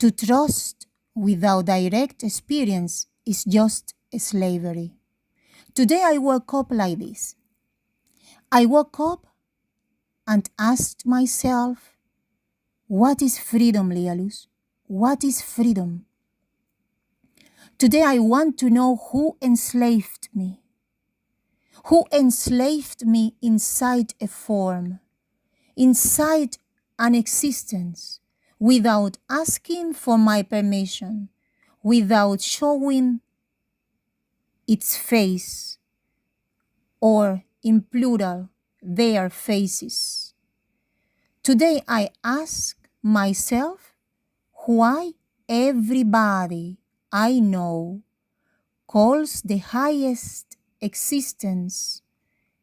To trust without direct experience is just slavery. Today I woke up like this. I woke up and asked myself, what is freedom, Lealus? What is freedom? Today I want to know who enslaved me. Who enslaved me inside a form, inside an existence, without asking for my permission, without showing its face, or in plural, their faces. Today I ask myself why everybody I know calls the highest existence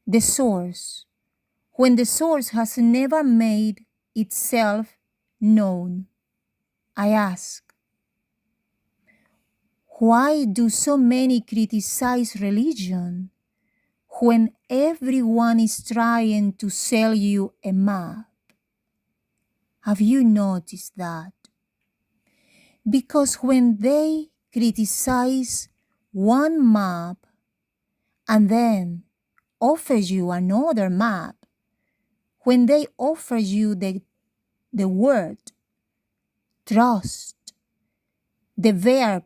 the source, when the source has never made itself known. I ask, why do so many criticize religion when everyone is trying to sell you a map? Have you noticed that? Because when they criticize one map and then offer you another map, when they offer you the word trust, the verb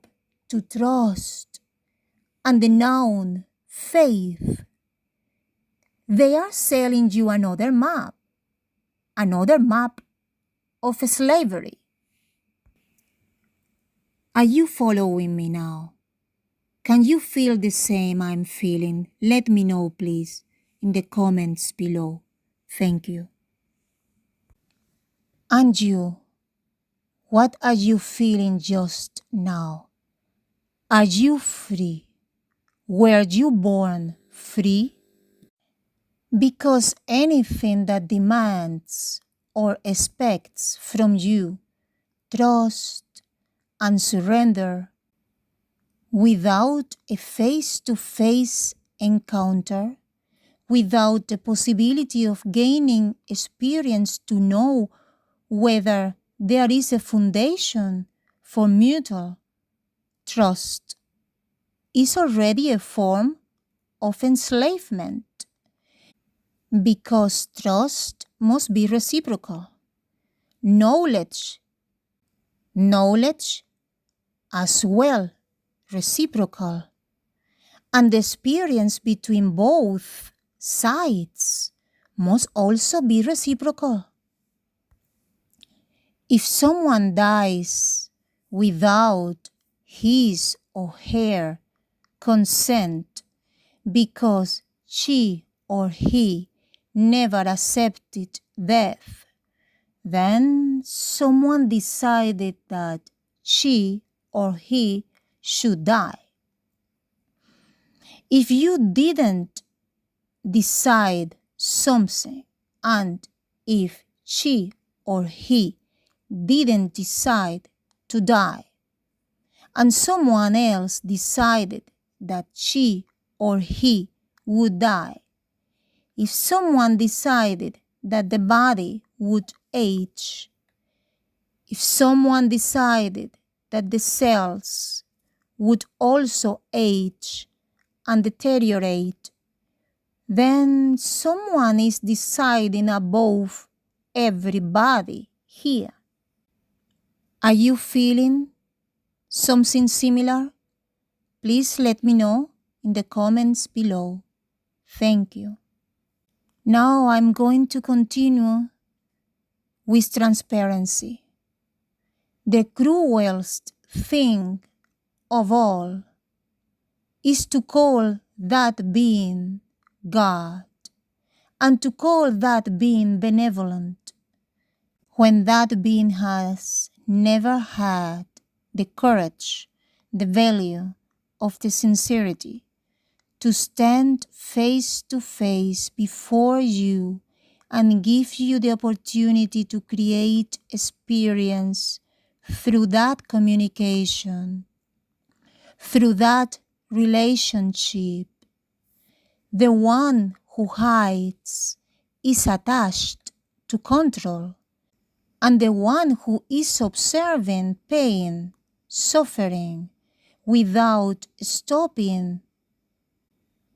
to trust, and the noun faith, they are selling you another map of slavery. Are you following me now? Can you feel the same I'm feeling? Let me know, please, in the comments below. Thank you. And you, what are you feeling just now? Are you free? Were you born free? Because anything that demands or expects from you trust and surrender without a face-to-face encounter, without the possibility of gaining experience to know whether there is a foundation for mutual trust, is already a form of enslavement. Because trust must be reciprocal. Knowledge as well reciprocal. And the experience between both sides must also be reciprocal. If someone dies without his or her consent because she or he never accepted death, then someone decided that she or he should die. If you didn't decide something, and if she or he didn't decide to die, and someone else decided that she or he would die, if someone decided that the body would age, if someone decided that the cells would also age and deteriorate, then someone is deciding above everybody here. Are you feeling something similar? Please let me know in the comments below. Thank you. Now I'm going to continue with transparency. The cruelest thing of all is to call that being God and to call that being benevolent when that being has never had the courage, the value of the sincerity to stand face to face before you and give you the opportunity to create experience through that communication, through that relationship. The one who hides is attached to control, and the one who is observing pain, suffering, without stopping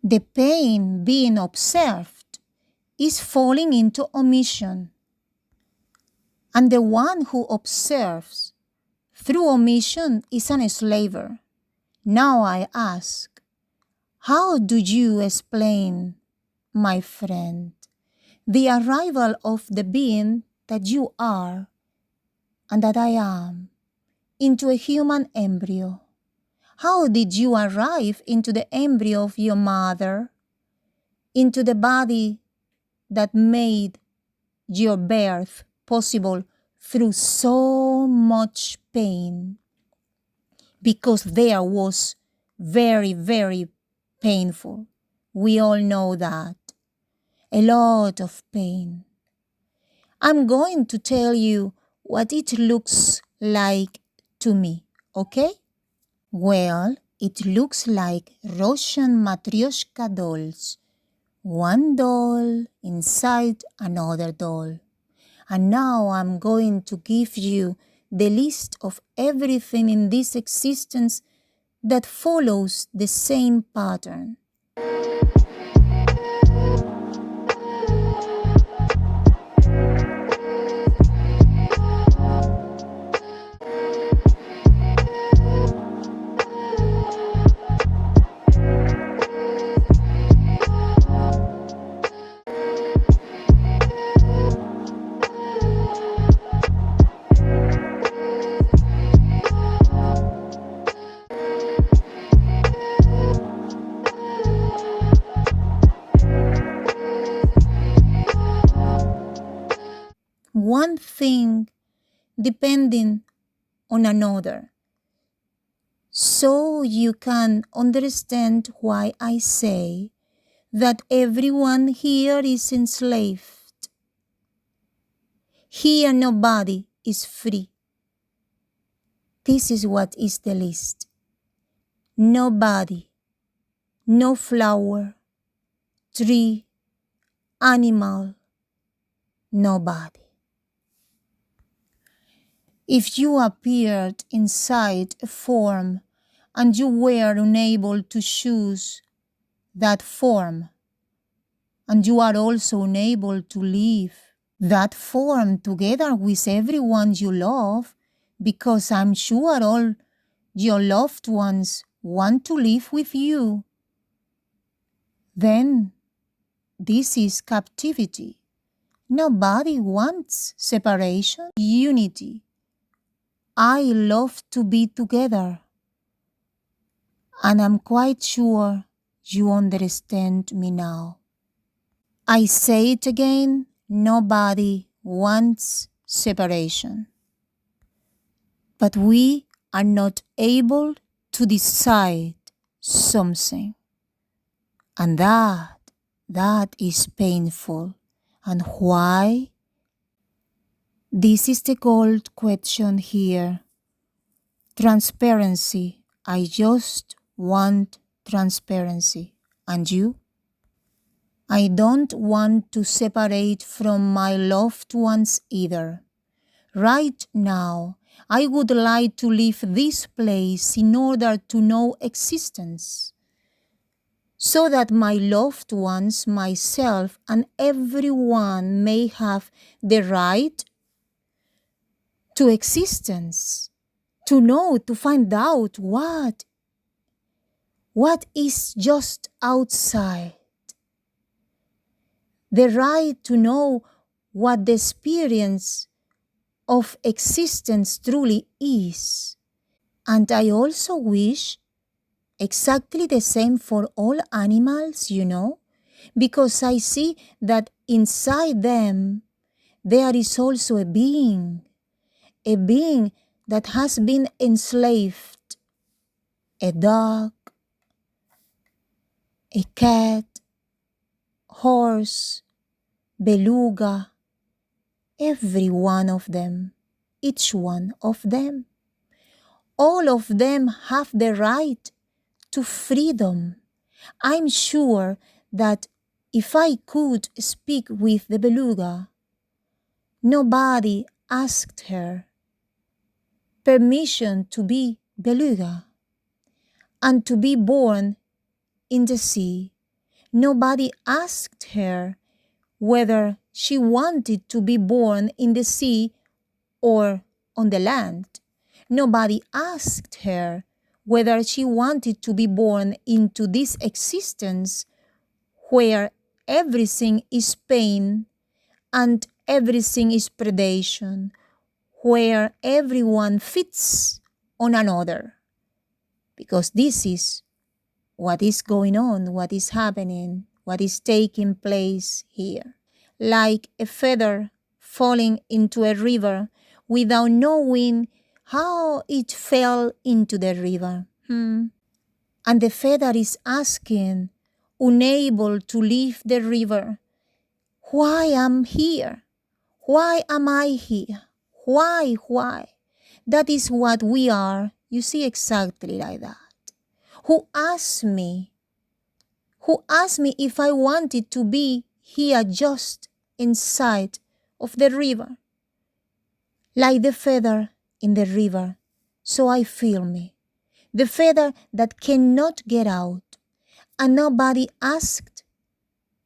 the pain being observed, is falling into omission. And the one who observes through omission is an enslaver. Now I ask, how do you explain, my friend, the arrival of the being that you are and that I am into a human embryo? How did you arrive into the embryo of your mother, into the body that made your birth possible through so much pain? Because there was very, very painful. We all know that. A lot of pain. I'm going to tell you what it looks like to me, okay? Well, it looks like Russian matryoshka dolls. One doll inside another doll. And now I'm going to give you the list of everything in this existence that follows the same pattern. One thing depending on another, so you can understand why I say that everyone here is enslaved. Here nobody is free. This is what is the list. Nobody, no flower, tree, animal, nobody. If you appeared inside a form and you were unable to choose that form, and you are also unable to leave that form together with everyone you love, because I'm sure all your loved ones want to live with you, then this is captivity. Nobody wants separation, unity. I love to be together, and I'm quite sure you understand me now. I say it again, nobody wants separation. But we are not able to decide something. And that is painful. And why? This is the gold question here. Transparency. I just want transparency. And you? I don't want to separate from my loved ones either. Right now, I would like to leave this place in order to know existence, so that my loved ones, myself, and everyone may have the right to existence, to know, to find out what is just outside, the right to know what the experience of existence truly is. And I also wish exactly the same for all animals, because I see that inside them there is also a being that has been enslaved, a dog, a cat, horse, beluga, every one of them, each one of them. All of them have the right to freedom. I'm sure that if I could speak with the beluga, nobody asked her permission to be beluga and to be born in the sea. Nobody asked her whether she wanted to be born in the sea or on the land. Nobody asked her whether she wanted to be born into this existence where everything is pain and everything is predation, where everyone fits on another. Because this is what is going on, what is happening, what is taking place here. Like a feather falling into a river without knowing how it fell into the river. And the feather is asking, unable to leave the river, why am here? Why am I here? Why? That is what we are. You see, exactly like that. Who asked me if I wanted to be here just inside of the river? Like the feather in the river, so I feel me. The feather that cannot get out. And nobody asked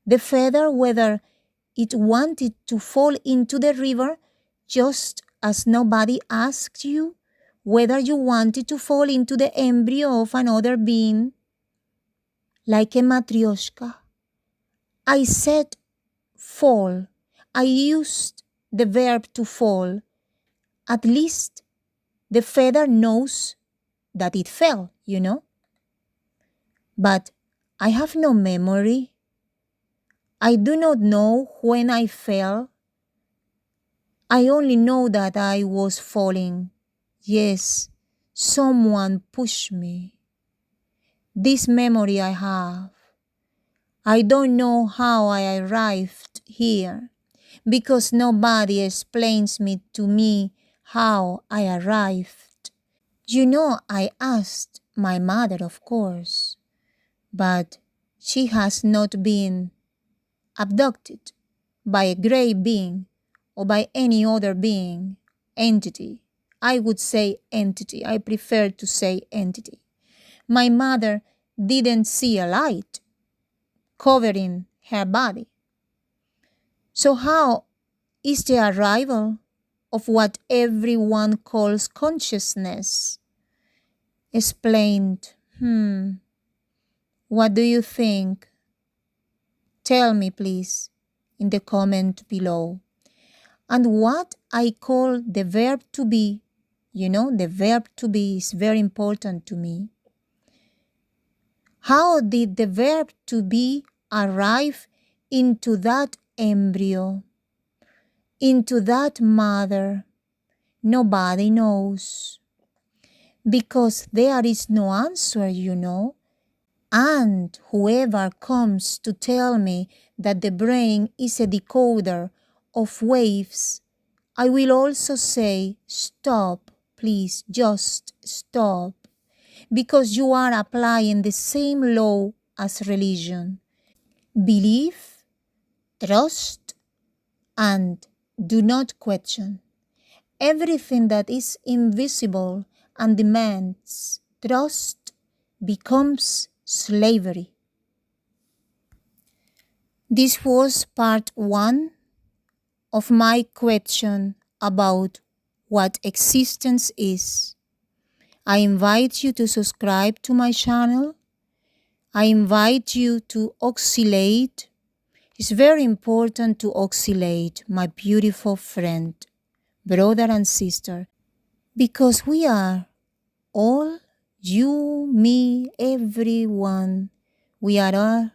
the feather whether it wanted to fall into the river, just as nobody asked you whether you wanted to fall into the embryo of another being. Like a matryoshka, I said fall. I used the verb to fall. At least the feather knows that it fell, you know. But I have no memory. I do not know when I fell. I only know that I was falling. Yes, someone pushed me. This memory I have. I don't know how I arrived here because nobody explains to me how I arrived. You know, I asked my mother, of course, but she has not been abducted by a gray being or by any other being, entity. I would say entity. I prefer to say entity. My mother didn't see a light covering her body. So how is the arrival of what everyone calls consciousness explained? What do you think? Tell me, please, in the comment below. And what I call the verb to be, you know, the verb to be is very important to me. How did the verb to be arrive into that embryo, into that mother? Nobody knows. Because there is no answer, you know. And whoever comes to tell me that the brain is a decoder of waves, I will also say, stop, please, just stop. Because you are applying the same law as religion. Believe, trust, and do not question. Everything that is invisible and demands trust becomes slavery. This was part 1 of my question about what existence is. I invite you to subscribe to my channel. I invite you to oscillate. It's very important to oscillate, my beautiful friend, brother and sister, because we are all, you, me, everyone, we are all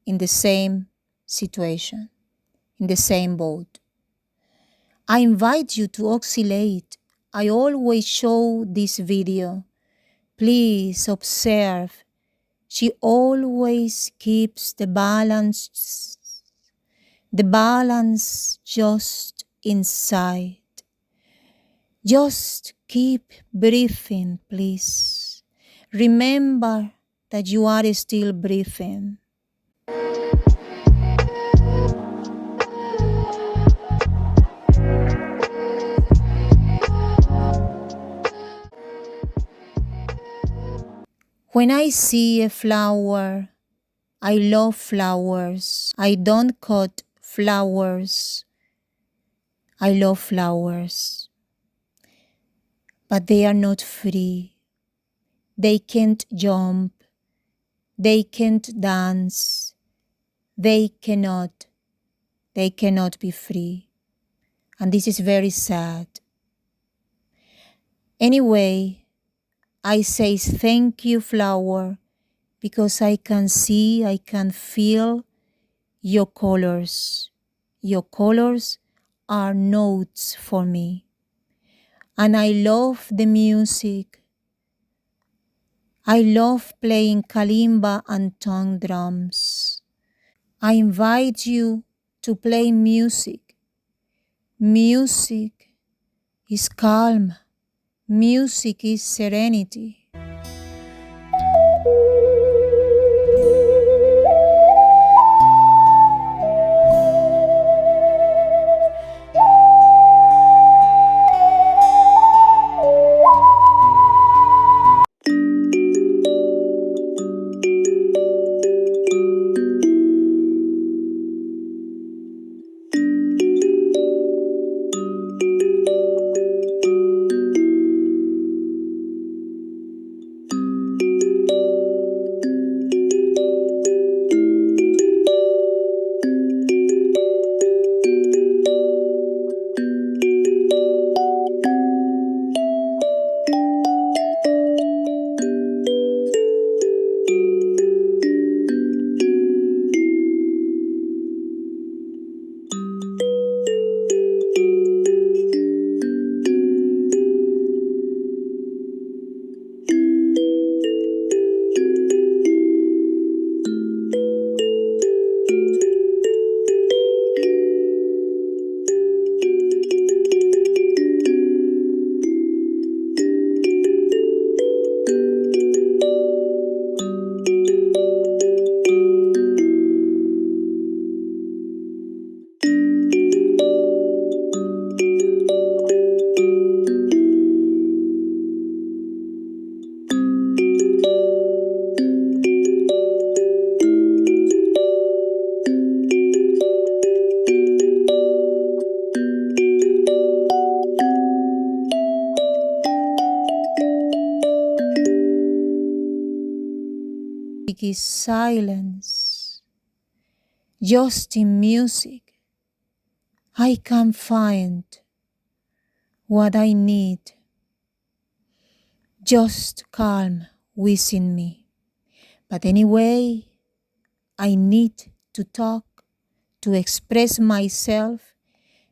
in the same situation, in the same boat. I invite you to oscillate. I always show this video. Please observe. She always keeps the balance just inside. Just keep breathing, please. Remember that you are still breathing. When I see a flower, I love flowers. I don't cut flowers. I love flowers. But they are not free. They can't jump. They can't dance. They cannot be free. And this is very sad. Anyway, I say thank you, flower, because I can see, I can feel your colors. Your colors are notes for me. And I love the music. I love playing kalimba and tongue drums. I invite you to play music. Music is calm. Music is serenity. Is silence. Just in music, I can find what I need. Just calm within me. But anyway, I need to talk, to express myself,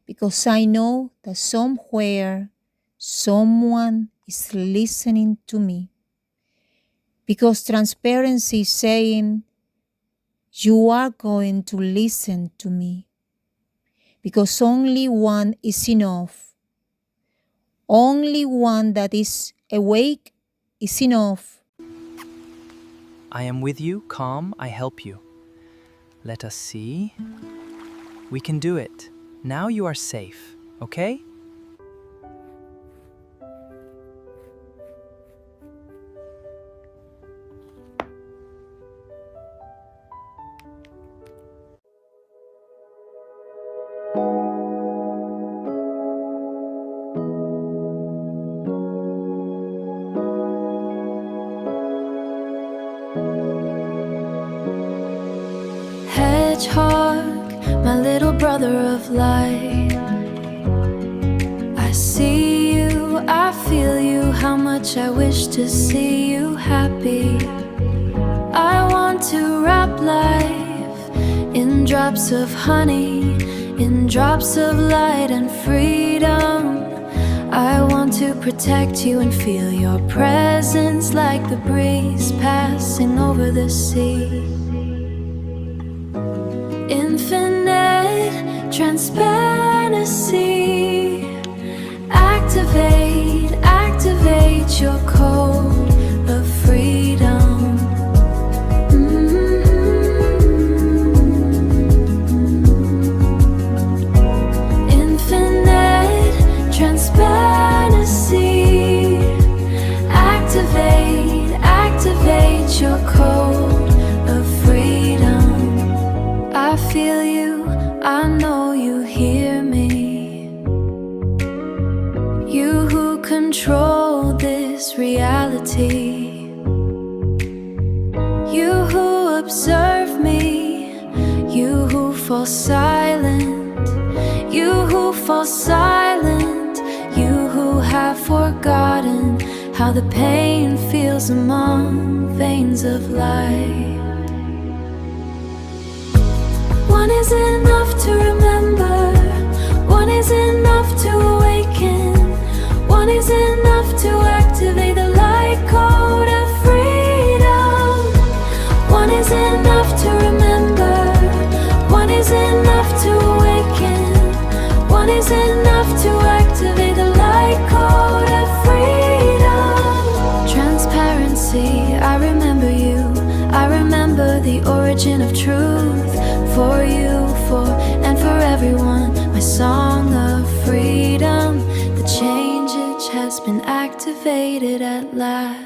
because I know that somewhere someone is listening to me. Because transparency is saying, you are going to listen to me. Because only one is enough. Only one that is awake is enough. I am with you, calm, I help you. Let us see. We can do it. Now you are safe, okay? Hedgehog, my little brother of light. I see you, I feel you, how much I wish to see you happy. I want to wrap life in drops of honey, in drops of light and freedom. I want to protect you and feel your presence like the breeze passing over the sea. Infinite transparency. Activate, activate your code of freedom. Infinite transparency. Activate, activate touch your cold of freedom. I feel you, I know you hear me. You who control this reality. You who observe me. You who fall silent. You who fall silent. You who have forgotten how the pain feels among veins of light. One is enough to remember. One is enough to awaken. One is enough to activate the light code of freedom. One is enough to remember. One is enough to awaken. One is enough to activate the light code of freedom. Transparency, I remember you. I remember the origin of truth. For you, for and for everyone, my song of freedom. The change has been activated at last.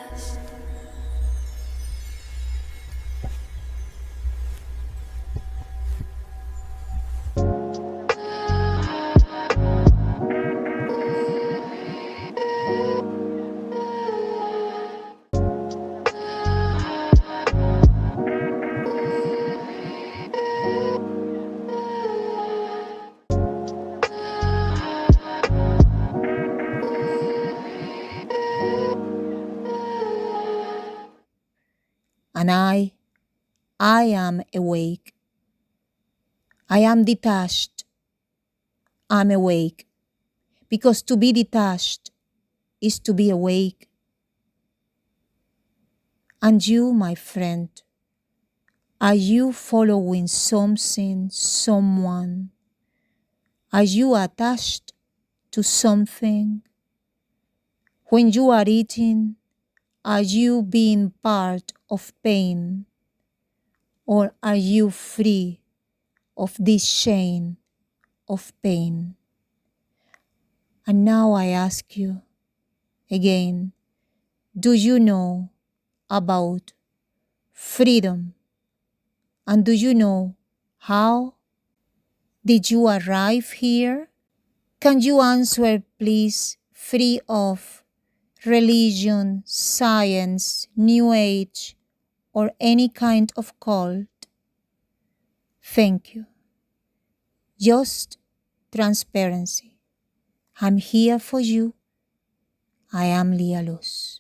And I am awake. I am detached. I'm awake. Because to be detached is to be awake. And you, my friend, are you following something, someone? Are you attached to something? When you are eating, are you being part of pain? Or are you free of this chain of pain? And now I ask you again, do you know about freedom? And do you know how did you arrive here? Can you answer, please, free of religion, science, New Age, or any kind of cult? Thank you. Just transparency. I'm here for you. I am Lia Luz.